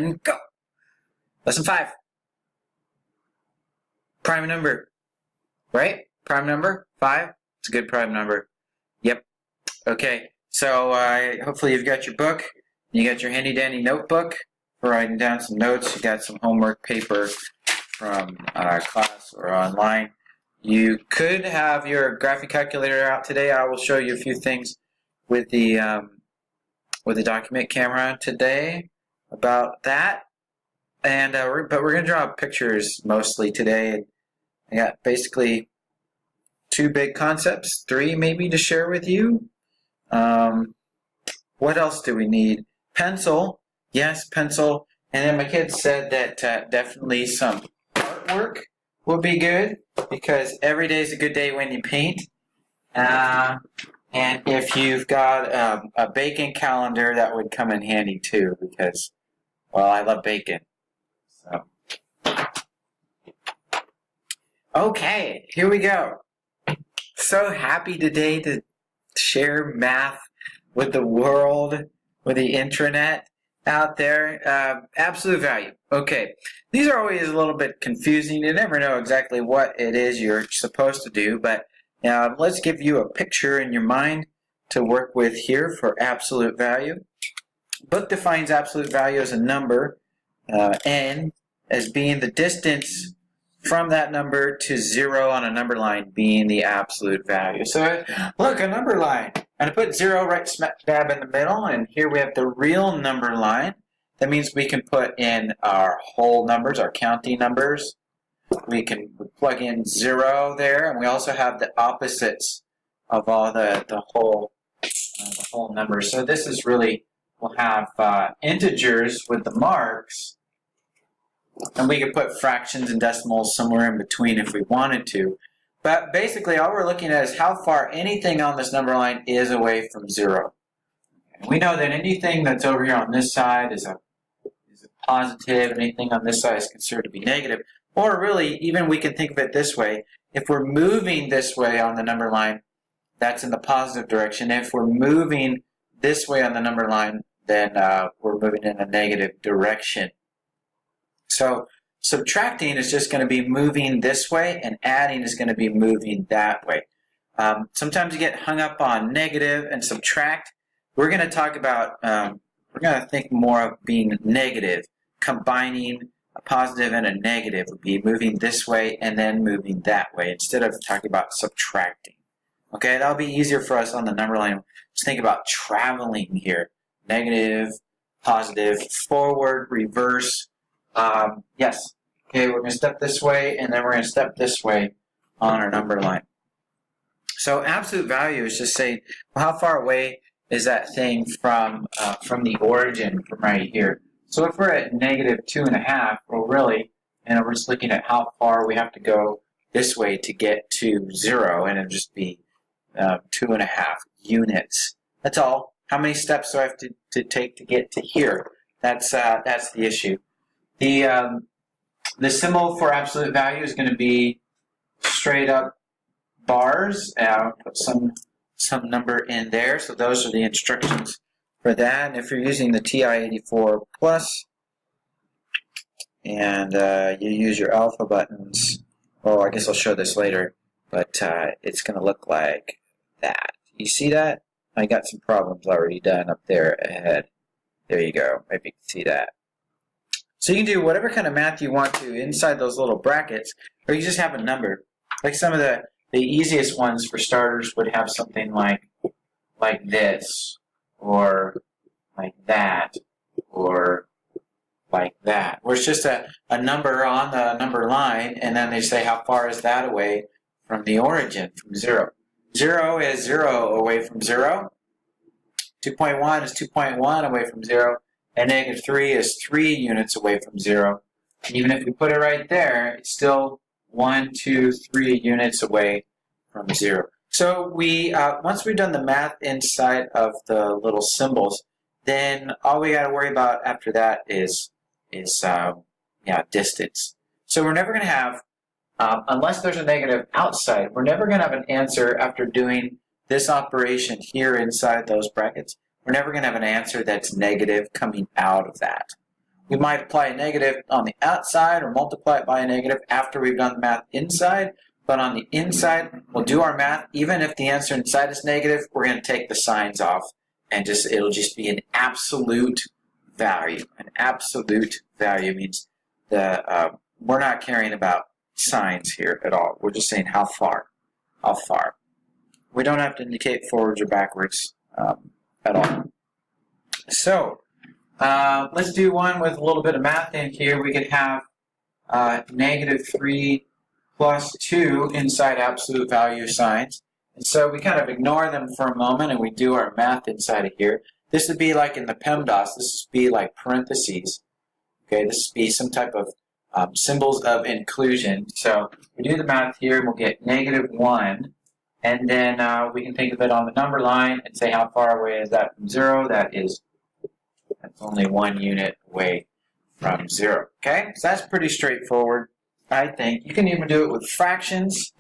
and go. Lesson 5. Prime number, right? Prime number, 5. It's a good prime number. Yep. Okay, so hopefully you've got your book. You got your handy-dandy notebook for writing down some notes. You got some homework paper from class or online. You could have your graphing calculator out today. I will show you a few things with the document camera today about that. And but we're going to draw pictures mostly today. I got basically 2 big concepts, 3 maybe to share with you. What else do we need? Pencil. Yes, pencil. And then my kids said that definitely some artwork will be good because every day is a good day when you paint. And if you've got a bacon calendar, that would come in handy too because, well, I love bacon. So, okay, here we go. So happy today to share math with the world, with the intranet out there. Absolute value. Okay, these are always a little bit confusing. You never know exactly what it is you're supposed to do, but let's give you a picture in your mind to work with here for absolute value. Book defines absolute value as a number, n, as being the distance from that number to 0 on a number line being the absolute value. So look, a number line. And I put 0 right smack dab in the middle, and here we have the real number line. That means we can put in our whole numbers, our counting numbers. We can plug in 0 there, and we also have the opposites of all the whole numbers. So this is really, we'll have integers with the marks, and we could put fractions and decimals somewhere in between if we wanted to. But basically, all we're looking at is how far anything on this number line is away from 0. And we know that anything that's over here on this side is a positive, and anything on this side is considered to be negative. Or really, even we can think of it this way. If we're moving this way on the number line, that's in the positive direction. If we're moving this way on the number line, then we're moving in a negative direction. So subtracting is just going to be moving this way, and adding is going to be moving that way. Sometimes you get hung up on negative and subtract. We're going to talk about, we're going to think more of being negative, combining a positive and a negative would be moving this way and then moving that way instead of talking about subtracting. Okay, that'll be easier for us on the number line. Just think about traveling here. Negative, positive, forward, reverse. Yes. Okay, we're going to step this way, and then we're going to step this way on our number line. So absolute value is just saying, well, how far away is that thing from the origin, from right here? So if we're at negative 2.5, well, really, we're just looking at how far we have to go this way to get to 0, and it'll just be 2.5 units. That's all. How many steps do I have to take to get to here? That's the issue. The symbol for absolute value is going to be straight up bars. Put some number in there. So those are the instructions for that. And if you're using the TI-84 Plus and you use your alpha buttons, oh, I guess I'll show this later, but it's going to look like that. You see that? I got some problems already done up there ahead. There you go. Maybe you can see that. So you can do whatever kind of math you want to inside those little brackets, or you just have a number. Like some of the easiest ones for starters would have something like this, or like that, or like that, where it's just a number on the number line, and then they say how far is that away from the origin, from 0. 0 is 0 away from 0. 2.1 is 2.1 away from 0. And negative 3 is 3 units away from 0. And even if we put it right there, it's still 1, 2, 3 units away from 0. So we once we've done the math inside of the little symbols, then all we got to worry about after that is distance. So we're never going to have, unless there's a negative outside, we're never going to have an answer after doing this operation here inside those brackets. We're never going to have an answer that's negative coming out of that. we might apply a negative on the outside or multiply it by a negative after we've done the math inside. But on the inside, we'll do our math. Even if the answer inside is negative, we're going to take the signs off. And it'll just be an absolute value. An absolute value means we're not caring about signs here at all. We're just saying how far. How far. We don't have to indicate forwards or backwards at all. So, let's do one with a little bit of math in here. We could have negative 3 plus 2 inside absolute value signs. And so we kind of ignore them for a moment and we do our math inside of here. This would be like in the PEMDAS, this would be like parentheses. Okay, this would be some type of symbols of inclusion. So we do the math here and we'll get negative 1. And then we can think of it on the number line and say how far away is that from 0? That's only 1 unit away from 0. Okay, so that's pretty straightforward, I think. You can even do it with fractions.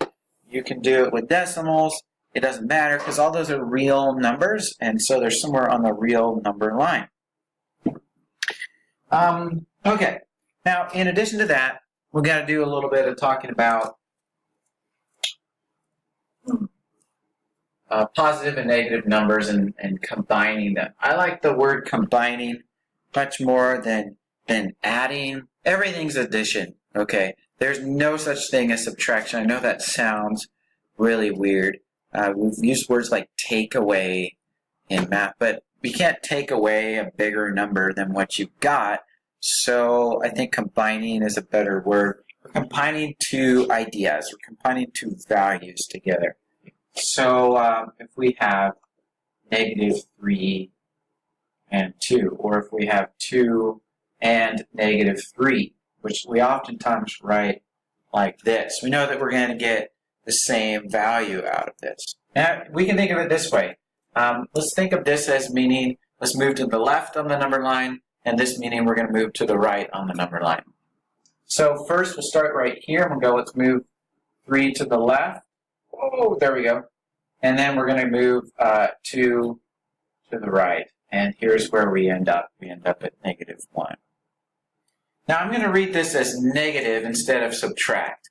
You can do it with decimals. It doesn't matter because all those are real numbers, and so they're somewhere on the real number line. Okay, now in addition to that, we've got to do a little bit of talking about positive and negative numbers and combining them. I like the word combining much more than adding. Everything's addition, okay? There's no such thing as subtraction. I know that sounds really weird. We've used words like take away in math, but we can't take away a bigger number than what you've got. So I think combining is a better word. We're combining two ideas. We're combining two values together. So if we have negative 3 and 2, or if we have 2 and negative 3, which we oftentimes write like this, we know that we're going to get the same value out of this. Now, we can think of it this way. Let's think of this as meaning, let's move to the left on the number line, and this meaning we're going to move to the right on the number line. So first, we'll start right here, and we'll go, let's move 3 to the left. Oh, there we go. And then we're going to move 2 to the right. And here's where we end up. We end up at negative 1. Now, I'm going to read this as negative instead of subtract.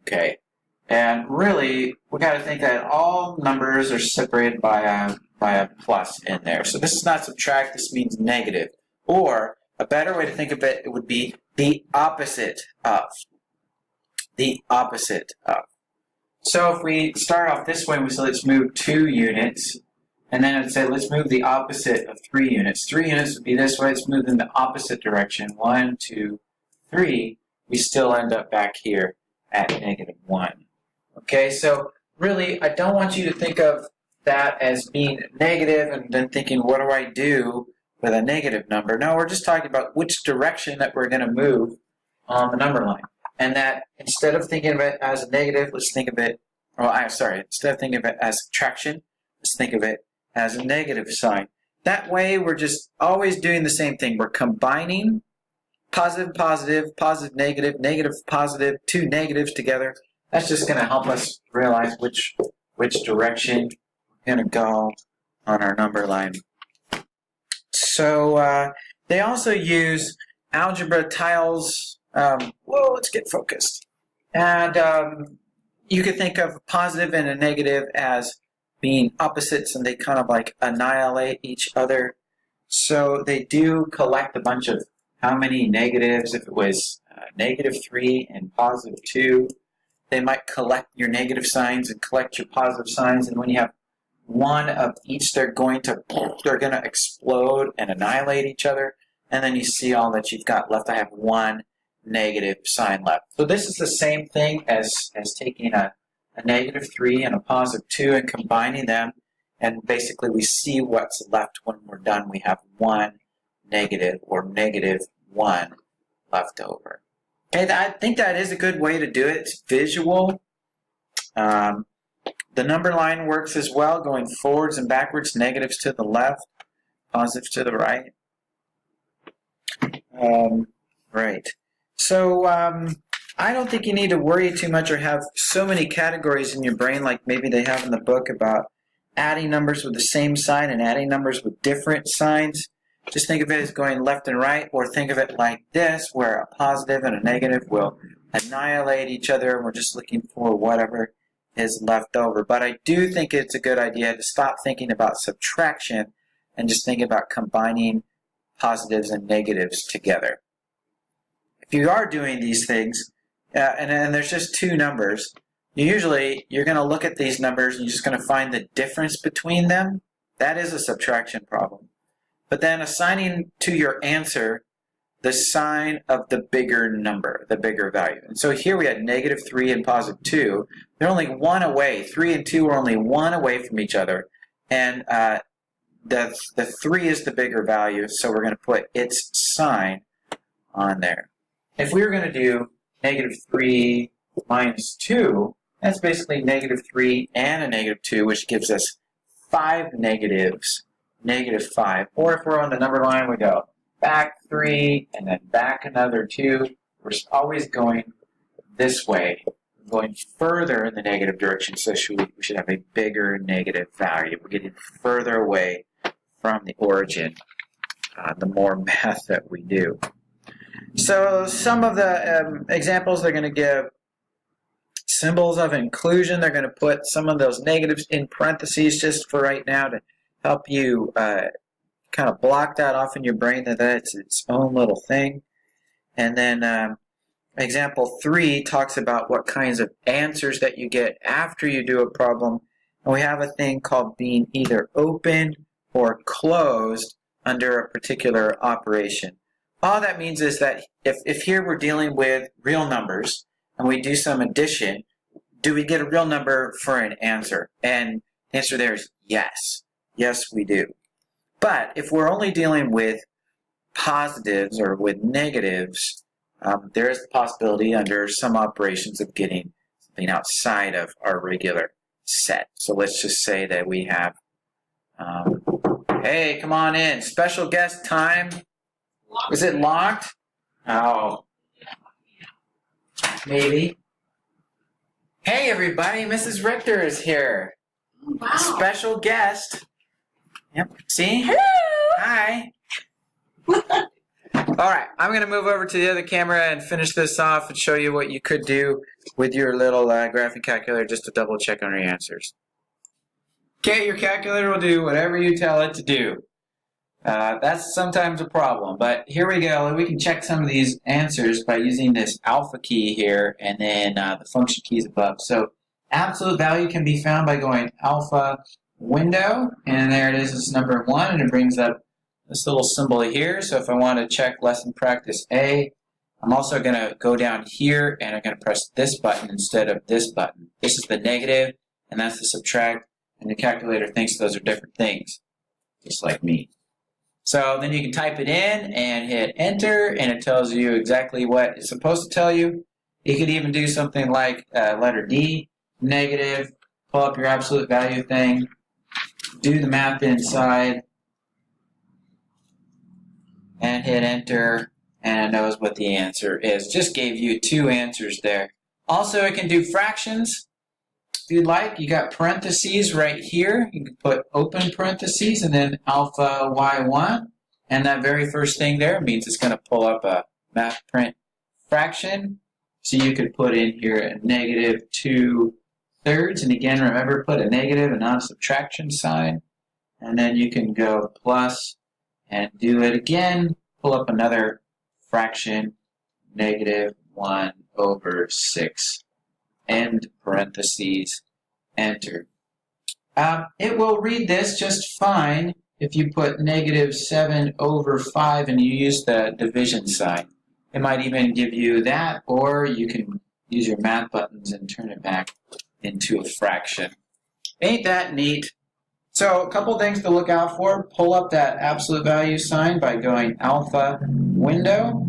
Okay. And really, we got to think that all numbers are separated by a plus in there. So this is not subtract, this means negative. Or a better way to think of it would be the opposite of. The opposite of. So if we start off this way, we say let's move 2 units. And then I'd say let's move the opposite of 3 units. 3 units would be this way. Let's move in the opposite direction. 1, 2, 3. We still end up back here at negative 1. Okay, so really, I don't want you to think of that as being negative and then thinking, what do I do with a negative number? No, we're just talking about which direction that we're going to move on the number line. And that instead of thinking of it as a negative, let's think of it, instead of thinking of it as subtraction, let's think of it as a negative sign. That way, we're just always doing the same thing. We're combining positive, positive, positive, negative, negative, positive, 2 negatives together. That's just going to help us realize which direction we're going to go on our number line. So they also use Algebra Tiles. Let's get focused. And you could think of a positive and a negative as being opposites, and they kind of like annihilate each other. So they do collect a bunch of how many negatives. If it was negative 3 and positive 2, they might collect your negative signs and collect your positive signs. And when you have one of each, they're going to explode and annihilate each other. And then you see all that you've got left. I have 1 negative sign left. So this is the same thing as taking a negative 3 and a positive 2 and combining them. And basically we see what's left when we're done. We have 1 negative or negative 1 left over. Okay, I think that is a good way to do it. It's visual. The number line works as well, going forwards and backwards, negatives to the left, positives to the right. Right. So I don't think you need to worry too much or have so many categories in your brain like maybe they have in the book about adding numbers with the same sign and adding numbers with different signs. just think of it as going left and right, or think of it like this, where a positive and a negative will annihilate each other, and we're just looking for whatever is left over. But I do think it's a good idea to stop thinking about subtraction and just think about combining positives and negatives together. If you are doing these things, and there's just two numbers, usually you're going to look at these numbers and you're just going to find the difference between them. That is a subtraction problem. But then assigning to your answer the sign of the bigger number, the bigger value. And so here we had -3 and +2. They're only one away. 3 and 2 are only one away from each other. And the 3 is the bigger value, so we're going to put its sign on there. If we were going to do -3 minus 2, that's basically -3 and a -2, which gives us 5 negatives, -5. Or if we're on the number line, we go back 3 and then back another 2. We're always going this way, going further in the negative direction, so we should have a bigger negative value. We're getting further away from the origin, the more math that we do. So some of the examples, they're going to give symbols of inclusion. They're going to put some of those negatives in parentheses just for right now to help you kind of block that off in your brain that that's its own little thing. And then example 3 talks about what kinds of answers that you get after you do a problem. And we have a thing called being either open or closed under a particular operation. All that means is that if here we're dealing with real numbers and we do some addition, do we get a real number for an answer? And the answer there is yes. Yes, we do. But if we're only dealing with positives or with negatives, there is the possibility under some operations of getting something outside of our regular set. So let's just say that we have, hey, come on in, special guest time. Is it locked? Oh, maybe. Hey, everybody, Mrs. Richter is here. Wow. Special guest. Yep. See? Hello. Hi. All right. I'm going to move over to the other camera and finish this off and show you what you could do with your little graphing calculator just to double check on your answers. Okay, your calculator will do whatever you tell it to do. That's sometimes a problem, but here we go. We can check some of these answers by using this alpha key here and then the function keys above. So absolute value can be found by going alpha window, and there it is, it's number 1, and it brings up this little symbol here. So if I want to check lesson practice A, I'm also going to go down here and I'm going to press this button instead of this button. This is the negative, and that's the subtract, and the calculator thinks those are different things, just like me. So then you can type it in and hit enter, and it tells you exactly what it's supposed to tell you. You could even do something like letter D, negative, pull up your absolute value thing, do the math inside, and hit enter, and it knows what the answer is. Just gave you 2 answers there. Also, it can do fractions. If you'd like, you got parentheses right here. You can put open parentheses and then alpha y1. And that very first thing there means it's going to pull up a math print fraction. So you could put in here a -2/3. And again, remember, put a negative and not a subtraction sign. And then you can go plus and do it again. Pull up another fraction, -1/6. End parentheses, enter. It will read this just fine if you put -7/5 and you use the division sign. It might even give you that, or you can use your math buttons and turn it back into a fraction. Ain't that neat? So a couple things to look out for. Pull up that absolute value sign by going alpha window.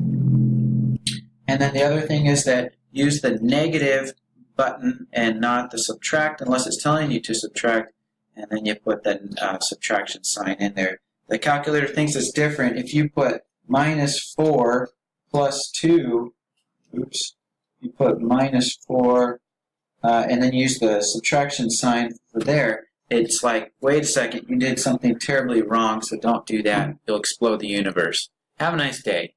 And then the other thing is that use the negative button and not the subtract unless it's telling you to subtract, and then you put that subtraction sign in there. The calculator thinks it's different if you put -4 plus 2, oops, you put -4 and then use the subtraction sign for there. it's like, wait a second, you did something terribly wrong, so don't do that. You'll explode the universe. Have a nice day.